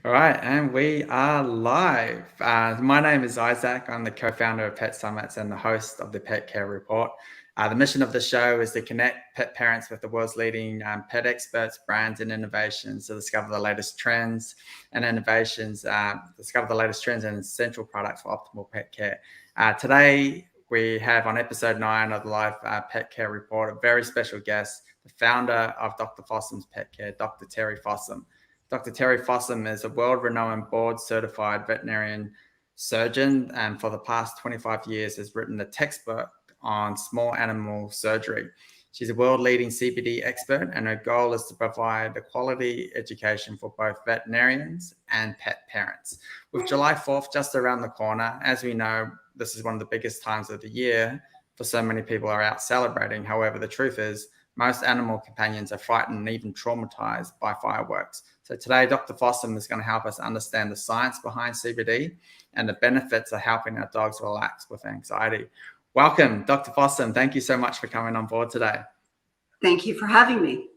All right, and we are live. My name is Isaac. I'm the co-founder of Pet Summits and the host of the Pet Care Report. The mission of the show is to connect pet parents with the world's leading pet experts, brands, and innovations to discover the latest trends and innovations, discover the latest trends and essential products for optimal pet care. Today, we have on episode 9 of the live Pet Care Report a very special guest, the founder of Dr. Fossum's Pet Care, Dr. Terry Fossum. Dr. Terry Fossum is a world-renowned board-certified veterinarian surgeon, and for the past 25 years has written a textbook on small animal surgery. She's a world-leading CBD expert, and her goal is to provide a quality education for both veterinarians and pet parents. With July 4th just around the corner, as we know, this is one of the biggest times of the year for so many people are out celebrating. However, the truth is, most animal companions are frightened and even traumatized by fireworks. So today, Dr. Fossum is going to help us understand the science behind CBD and the benefits of helping our dogs relax with anxiety. Welcome, Dr. Fossum. Thank you so much for coming on board today. Thank you for having me.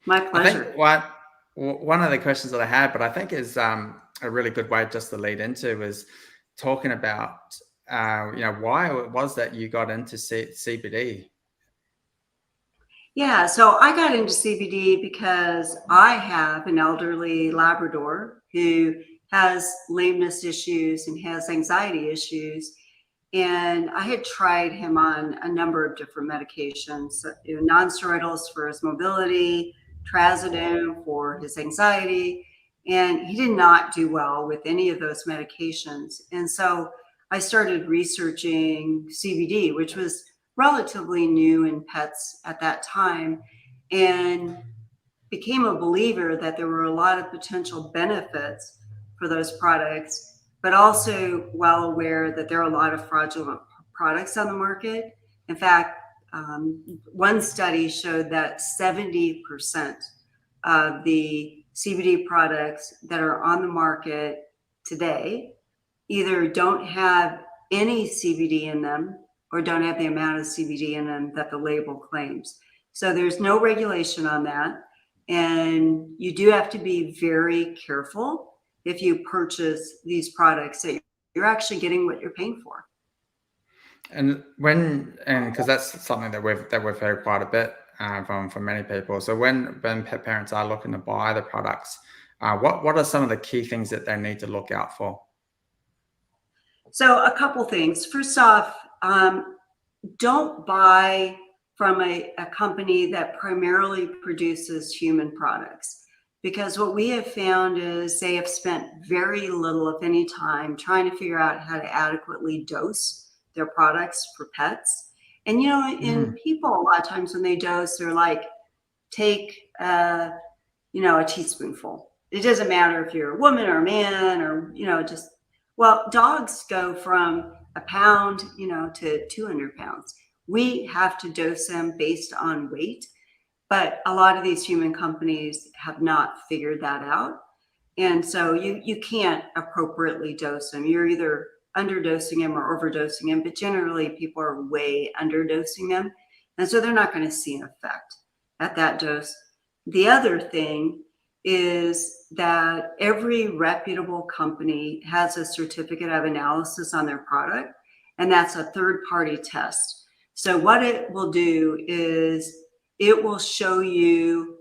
My pleasure. I think one of the questions that I had, but I think is a really good way just to lead into is talking about, why it was that you got into CBD. Yeah, so I got into CBD because I have an elderly Labrador who has lameness issues and has anxiety issues. And I had tried him on a number of different medications, non-steroidals for his mobility, trazodone for his anxiety, and he did not do well with any of those medications. And so I started researching CBD, which was relatively new in pets at that time, and became a believer that there were a lot of potential benefits for those products, but also well aware that there are a lot of fraudulent products on the market. In fact, one study showed that 70% of the CBD products that are on the market today either don't have any CBD in them or don't have the amount of CBD in them that the label claims. So there's no regulation on that. And you do have to be very careful if you purchase these products that you're actually getting what you're paying for. And because that's something that we've heard quite a bit from many people. So when pet parents are looking to buy the products, what are some of the key things that they need to look out for? So a couple things. First off, don't buy from a company that primarily produces human products, because what we have found is they have spent very little, if any, time trying to figure out how to adequately dose their products for pets. And, in people, a lot of times when they dose, they're like, take, a teaspoonful. It doesn't matter if you're a woman or a man or, dogs go from a pound, to 200 pounds. We have to dose them based on weight, but a lot of these human companies have not figured that out. And so you can't appropriately dose them. You're either underdosing them or overdosing them, but generally people are way underdosing them. And so they're not going to see an effect at that dose. The other thing is that every reputable company has a certificate of analysis on their product, and that's a third-party test. So what it will do is it will show you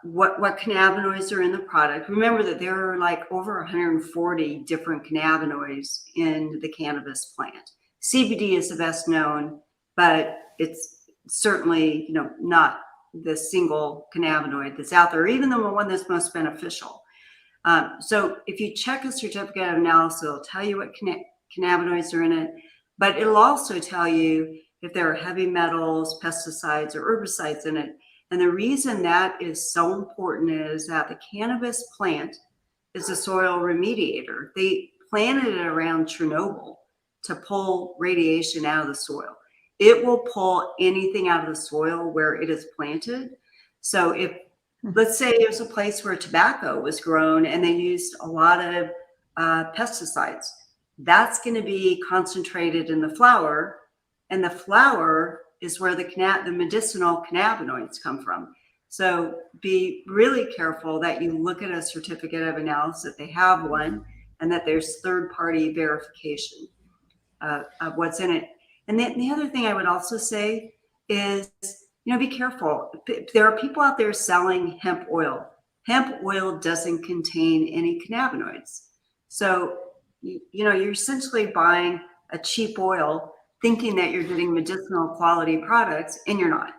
what cannabinoids are in the product. Remember that there are like over 140 different cannabinoids in the cannabis plant. CBD is the best known, but it's certainly not the single cannabinoid that's out there, even the one that's most beneficial. So if you check a certificate of analysis, it'll tell you what cannabinoids are in it, but it'll also tell you if there are heavy metals, pesticides, or herbicides in it. And the reason that is so important is that the cannabis plant is a soil remediator. They planted it around Chernobyl to pull radiation out of the soil. It will pull anything out of the soil where it is planted. So if, let's say it was a place where tobacco was grown and they used a lot of pesticides, that's going to be concentrated in the flower, and the flower is where the medicinal cannabinoids come from. So be really careful that you look at a certificate of analysis, that they have one, and that there's third-party verification of what's in it. And then the other thing I would also say is, be careful. There are people out there selling hemp oil. Hemp oil doesn't contain any cannabinoids. So, you're essentially buying a cheap oil thinking that you're getting medicinal quality products, and you're not.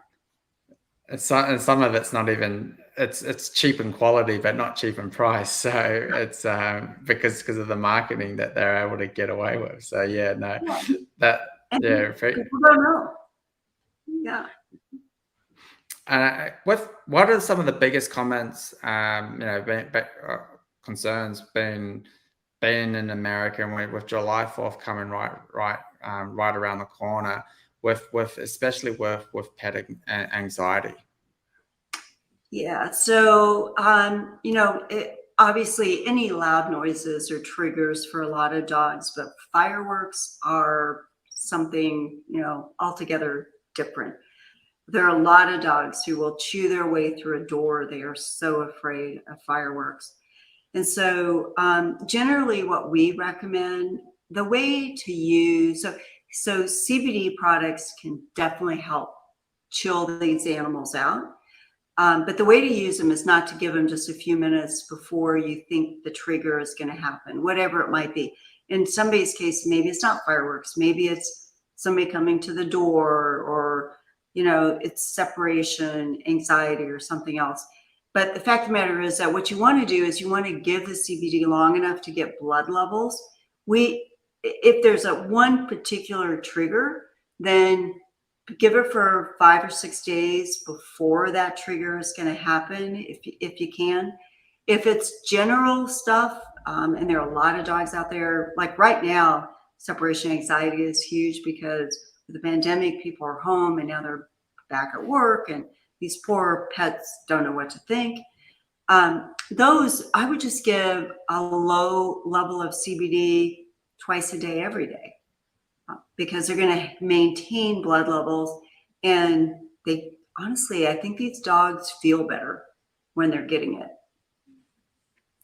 And some of it's not even, it's cheap in quality, but not cheap in price. So it's because of the marketing that they're able to get away with. So yeah, no, that And yeah. people don't know. Yeah. What are some of the biggest comments, concerns being in America, and with July 4th coming right around the corner, especially with pet anxiety? Yeah. So, obviously any loud noises are triggers for a lot of dogs, but fireworks are something, altogether different. There are a lot of dogs who will chew their way through a door. They are so afraid of fireworks. And so generally what we recommend, the way to use, so CBD products can definitely help chill these animals out. But the way to use them is not to give them just a few minutes before you think the trigger is going to happen, whatever it might be. In somebody's case, maybe it's not fireworks. Maybe it's somebody coming to the door, or, it's separation anxiety or something else. But the fact of the matter is that what you want to do is you want to give the CBD long enough to get blood levels. If there's one particular trigger, then give it for 5 or 6 days before that trigger is going to happen, if you can. If it's general stuff, and there are a lot of dogs out there, like right now, separation anxiety is huge because with the pandemic, people are home and now they're back at work, and these poor pets don't know what to think. Those, I would just give a low level of CBD twice a day, every day, because they're going to maintain blood levels. And I think these dogs feel better when they're getting it.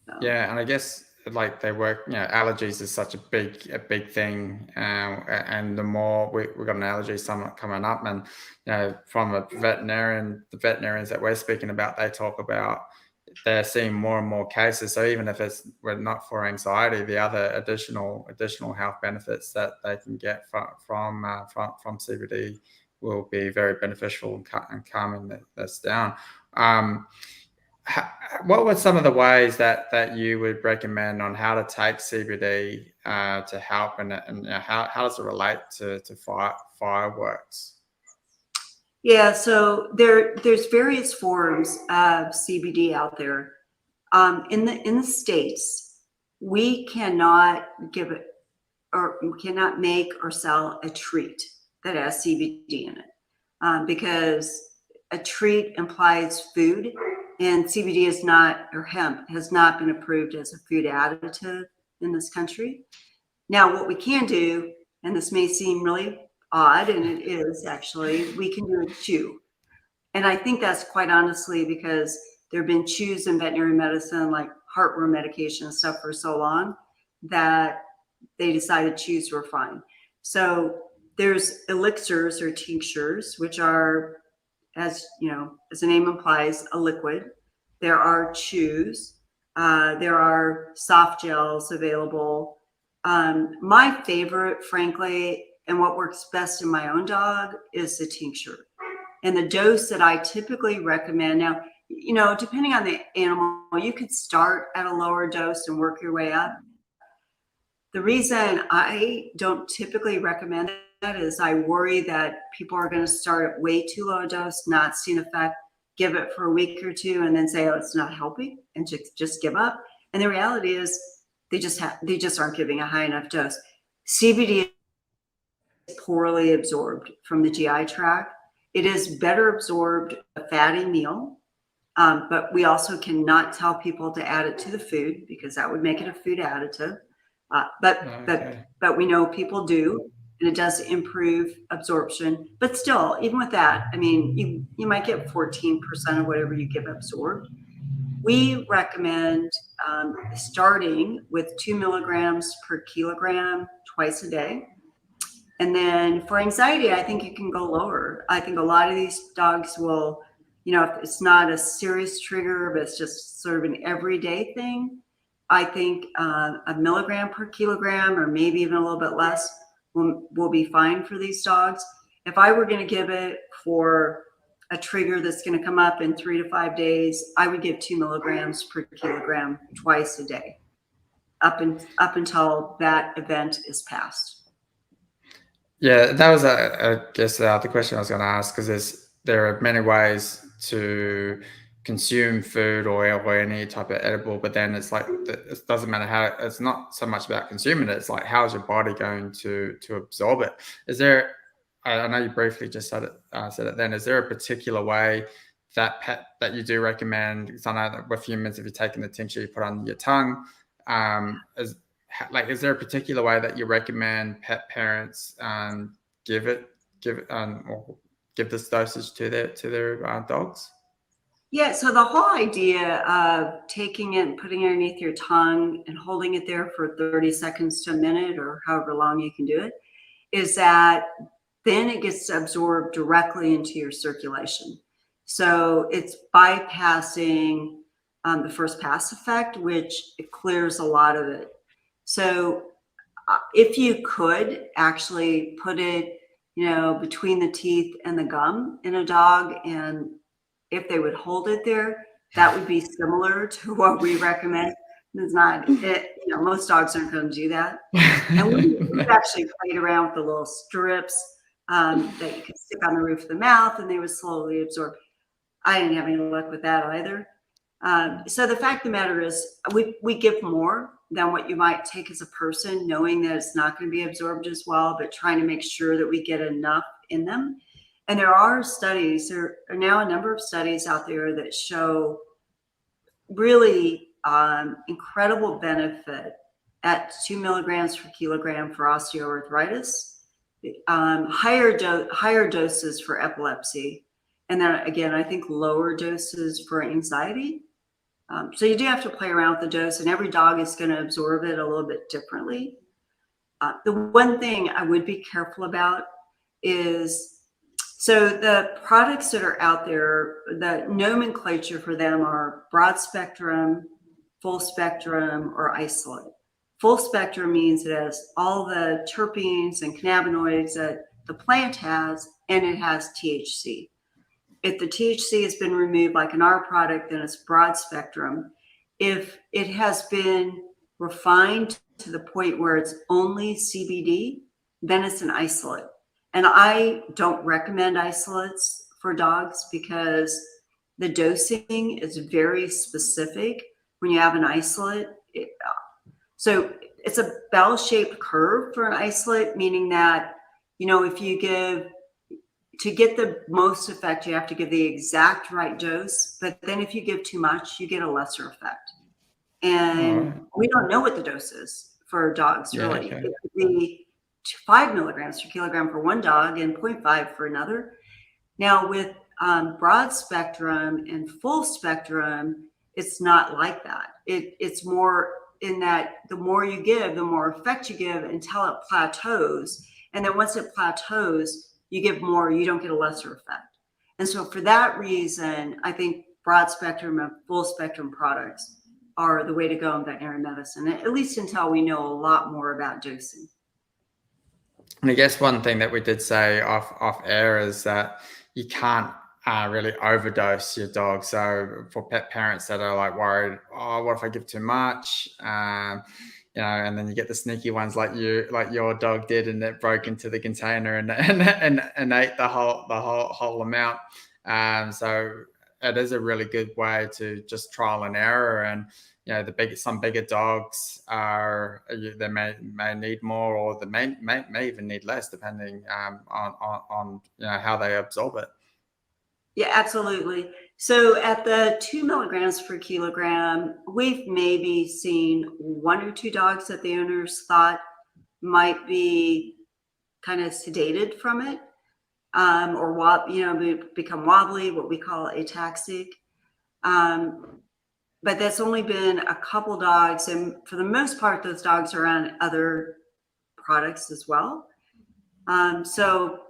So. Yeah, and I guess like they work, allergies is such a big thing, and the more we've got an allergy summit coming up, and from the veterinarians that we're speaking about, they talk about they're seeing more and more cases. So even if we're not for anxiety, the other additional health benefits that they can get from CBD will be very beneficial in calming this down. What were some of the ways that you would recommend on how to take CBD to help, and how does it relate to fireworks? Yeah, so there's various forms of CBD out there. In the States, we cannot give it, or we cannot make or sell a treat that has CBD in it, because a treat implies food, and CBD is not, or hemp has not been approved as a food additive in this country. Now, what we can do, and this may seem really odd, and it is actually, we can do a chew. And I think that's quite honestly because there have been chews in veterinary medicine, like heartworm medication and stuff, for so long that they decided chews were fine. So there's elixirs or tinctures, which are, as the name implies, a liquid. There are chews. There are soft gels available. My favorite, frankly, and what works best in my own dog, is the tincture. And the dose that I typically recommend, now, depending on the animal, you could start at a lower dose and work your way up. The reason I don't typically recommend that is I worry that people are going to start at way too low a dose, not see an effect, give it for a week or two, and then say, oh, it's not helping, and just give up. And the reality is they just aren't giving a high enough dose. CBD is poorly absorbed from the GI tract. It is better absorbed a fatty meal, but we also cannot tell people to add it to the food because that would make it a food additive. But we know people do. and it does improve absorption. But still, even with that, I mean, you might get 14% of whatever you give absorbed. We recommend starting with 2 milligrams per kilogram twice a day. And then for anxiety, I think you can go lower. I think a lot of these dogs will, if it's not a serious trigger, but it's just sort of an everyday thing, I think a milligram per kilogram, or maybe even a little bit less, will be fine for these dogs. If I were going to give it for a trigger that's going to come up in 3 to 5 days, I would give 2 milligrams per kilogram twice a day, up until that event is passed. Yeah, that was, I guess, the question I was going to ask, because there are many ways to consume food or any type of edible, but then it's like, it doesn't matter how. It's not so much about consuming it. It's like, how's your body going to absorb it? Is there? I know you briefly just said it. Then, is there a particular way that you do recommend? Because I know that with humans, if you're taking the tincture, you put on your tongue. Is there a particular way that you recommend pet parents give this dosage to their dogs? Yeah, so the whole idea of taking it and putting it underneath your tongue and holding it there for 30 seconds to a minute, or however long you can do it, is that then it gets absorbed directly into your circulation. So it's bypassing the first pass effect, which it clears a lot of it. So if you could actually put it, between the teeth and the gum in a dog, and if they would hold it there, that would be similar to what we recommend. It's not, most dogs aren't going to do that. And we've actually played around with the little strips that you could stick on the roof of the mouth, and they would slowly absorb. I didn't have any luck with that either. So the fact of the matter is, we give more than what you might take as a person, knowing that it's not going to be absorbed as well, but trying to make sure that we get enough in them. And there are now a number of studies out there that show really incredible benefit at 2 milligrams per kilogram for osteoarthritis, higher doses for epilepsy, and then again, I think lower doses for anxiety. So you do have to play around with the dose, and every dog is going to absorb it a little bit differently. The one thing I would be careful about is, so the products that are out there, the nomenclature for them are broad spectrum, full spectrum, or isolate. Full spectrum means it has all the terpenes and cannabinoids that the plant has, and it has THC. If the THC has been removed, like in our product, then it's broad spectrum. If it has been refined to the point where it's only CBD, then it's an isolate. And I don't recommend isolates for dogs because the dosing is very specific when you have an isolate. So it's a bell-shaped curve for an isolate, meaning that, if you to get the most effect, you have to give the exact right dose. But then if you give too much, you get a lesser effect. And we don't know what the dose is for dogs, really. Okay. It could be 5 milligrams per kilogram for one dog and 0.5 for another. Now with broad spectrum and full spectrum, it's not like that. It's more in that the more you give, the more effect you give until it plateaus. And then once it plateaus, you give more, you don't get a lesser effect. And so for that reason, I think broad spectrum and full spectrum products are the way to go in veterinary medicine, at least until we know a lot more about dosing. And I guess one thing that we did say off air is that you can't really overdose your dog. So for pet parents that are like worried, what if I give too much? And then you get the sneaky ones like your dog did, and it broke into the container and ate the whole amount. So it is a really good way to just trial and error. And some bigger dogs they may need more, or they may even need less, depending on how they absorb it. Yeah, absolutely. So at the 2 milligrams per kilogram, we've maybe seen 1 or 2 dogs that the owners thought might be kind of sedated from it, or become wobbly, what we call ataxic. But that's only been a couple dogs, and for the most part, those dogs are on other products as well. So,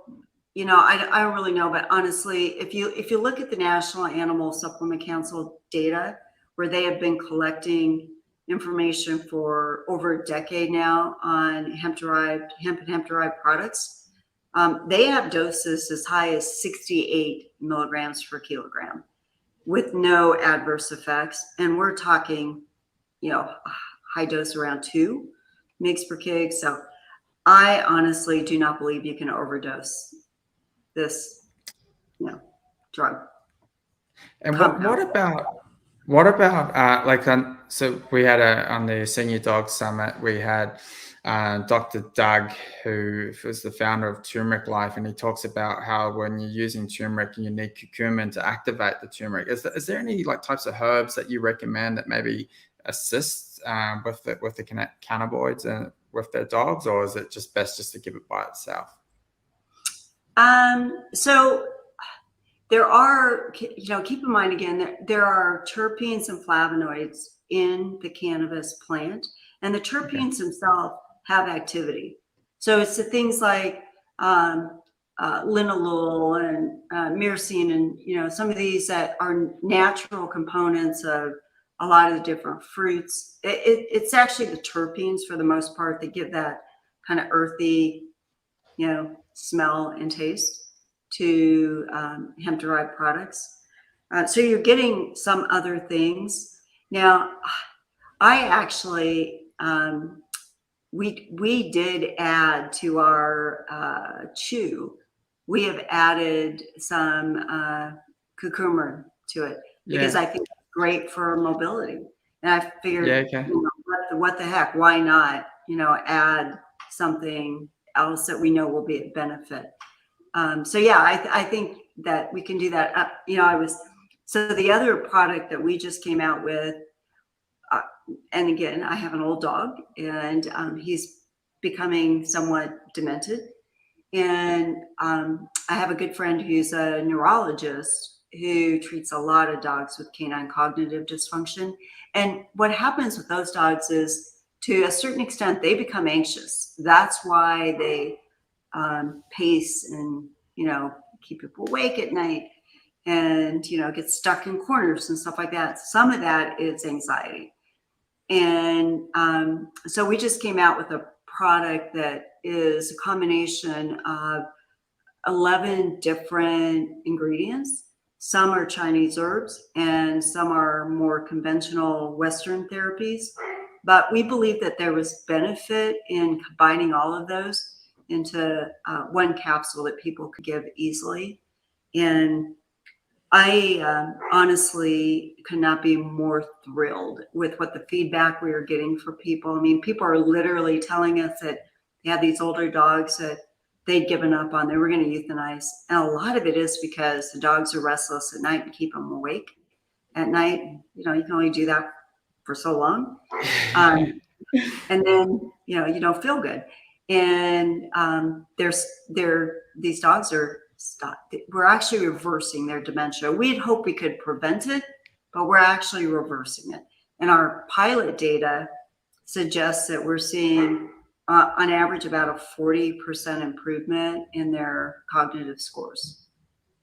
I don't really know, but honestly, if you look at the National Animal Supplement Council data, where they have been collecting information for over a decade now on hemp and hemp derived products, they have doses as high as 68 milligrams per kilogram with no adverse effects. And we're talking, high dose around 2 mg per kg. So I honestly do not believe you can overdose this, drug. And what about like so we had on the Senior Dog Summit, we had Dr. Doug, who was the founder of Turmeric Life, and he talks about how when you're using turmeric, you need curcumin to activate the turmeric. Is there any like types of herbs that you recommend that maybe assist with the cannabinoids and with their dogs, or is it just best just to give it by itself? So there are, keep in mind again, there are terpenes and flavonoids in the cannabis plant, and the terpenes themselves have activity. So it's the things like linalool and myrcene, and some of these that are natural components of a lot of the different fruits. It's actually the terpenes for the most part that give that kind of earthy, smell and taste to hemp derived products. So you're getting some other things. Now, I actually, we did add to our chew, we have added some curcumin to it because I think it's great for mobility. And I figured, what the heck, why not, add something else that we know will be a benefit. So yeah, I think that we can do that. So the other product that we just came out with, and again, I have an old dog, and he's becoming somewhat demented. And I have a good friend who's a neurologist who treats a lot of dogs with canine cognitive dysfunction. And what happens with those dogs is, to a certain extent, they become anxious. That's why they pace and, keep people awake at night and, get stuck in corners and stuff like that. Some of that is anxiety. And so we just came out with a product that is a combination of 11 different ingredients. Some are Chinese herbs and some are more conventional Western therapies. But we believe that there was benefit in combining all of those into one capsule that people could give easily. And I honestly could not be more thrilled with what the feedback we were getting for people. I mean, people are literally telling us that they had these older dogs that they'd given up on, they were going to euthanize. And a lot of it is because the dogs are restless at night and keep them awake at night. You can only do that for so long. And then, you don't feel good. And these dogs are stopped. We're actually reversing their dementia. We'd hope we could prevent it, but we're actually reversing it. And our pilot data suggests that we're seeing on average about a 40% improvement in their cognitive scores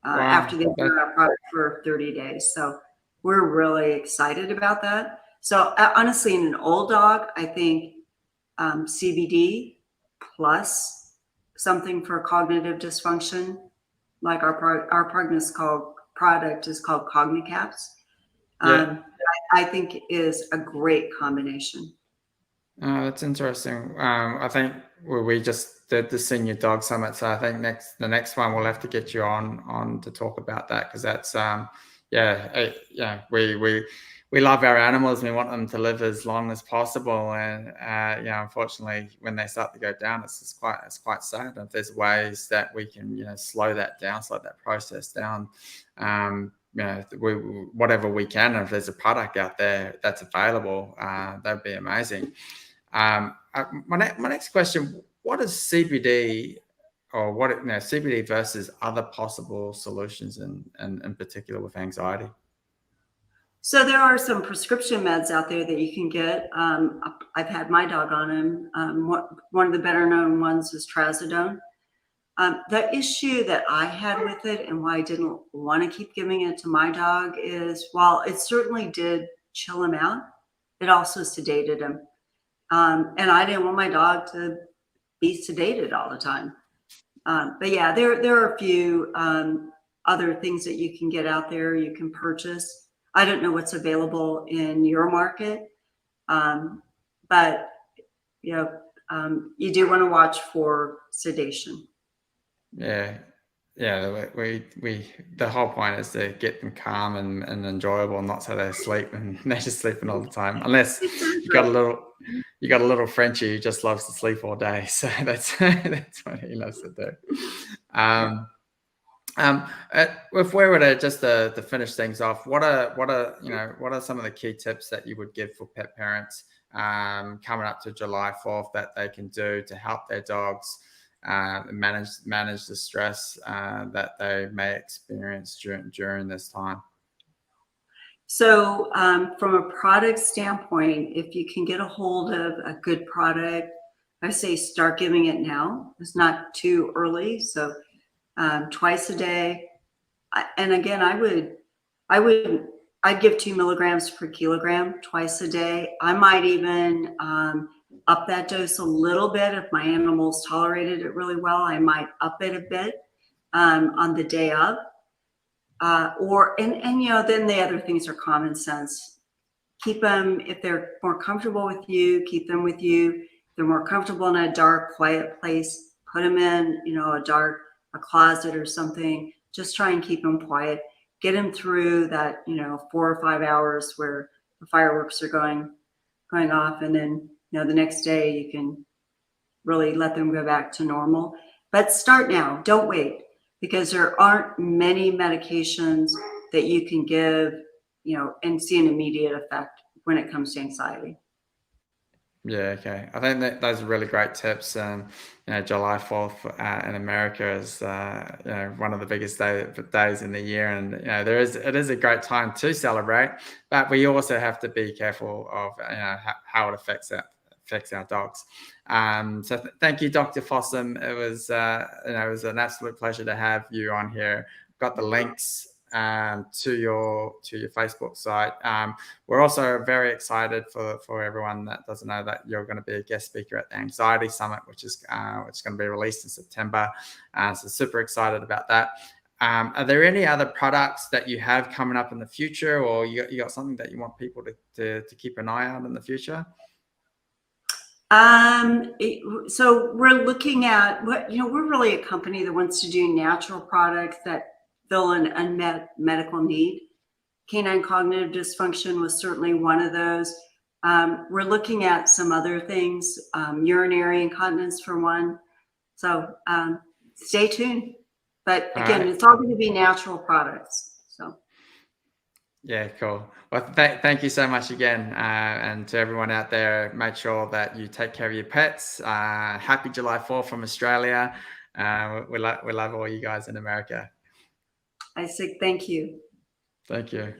after they've been on our product for 30 days. So we're really excited about that. So honestly, in an old dog, I think CBD plus something for cognitive dysfunction, like our product is called Cognicaps. I think is a great combination. That's interesting. I think we just did the Senior Dog Summit, so I think the next one we'll have to get you on to talk about that, because that's we love our animals and we want them to live as long as possible. And unfortunately, when they start to go down, it's quite sad. If there's ways that we can slow that process down, whatever we can. If there's a product out there that's available, that'd be amazing. My next question: what does CBD or what, CBD versus other possible solutions in particular with anxiety? So there are some prescription meds out there that you can get. I've had my dog on them. One of the better known ones is trazodone. The issue that I had with it and why I didn't want to keep giving it to my dog is while it certainly did chill him out, it also sedated him. And I didn't want my dog to be sedated all the time. But yeah, there are a few other things that you can get out there, you can purchase. I don't know what's available in your market, but you do want to watch for sedation. Yeah. The whole point is to get them calm and enjoyable, not so they're sleeping. They're just sleeping all the time, unless you got a little Frenchie who just loves to sleep all day. So that's what he loves to do. If we were to just to finish things off, what are some of the key tips that you would give for pet parents coming up to July 4th that they can do to help their dogs manage the stress that they may experience during this time? So from a product standpoint, if you can get a hold of a good product, I say start giving it now. It's not too early. So twice a day. And again, I'd give 2 milligrams per kilogram twice a day. I might even up that dose a little bit. If my animals tolerated it really well, I might up it a bit on the day of. Then the other things are common sense. Keep them, if they're more comfortable with you, keep them with you. If they're more comfortable in a dark, quiet place, put them in, a closet or something. Just try and keep them quiet. Get them through that, 4 or 5 hours where the fireworks are going off, and then, the next day you can really let them go back to normal. But start now. Don't wait, because there aren't many medications that you can give, and see an immediate effect when it comes to anxiety. Yeah, okay. I think that those are really great tips. July 4th in America is one of the biggest days in the year, and it is a great time to celebrate. But we also have to be careful of how it affects our dogs. So thank you, Dr. Fossum. It was an absolute pleasure to have you on here. Got the links to your Facebook site. We're also very excited for everyone that doesn't know that you're going to be a guest speaker at the Anxiety Summit, which is going to be released in September. So super excited about that. Are there any other products that you have coming up in the future, or you got something that you want people to keep an eye out in the future? So we're looking at we're really a company that wants to do natural products that fill an unmet medical need. Canine cognitive dysfunction was certainly one of those. We're looking at some other things, urinary incontinence for one. So stay tuned. But again, it's all going to be natural products. So. Yeah, cool. Well, thank you so much again. And to everyone out there, make sure that you take care of your pets. Happy July 4th from Australia. We love all you guys in America. I say thank you. Thank you.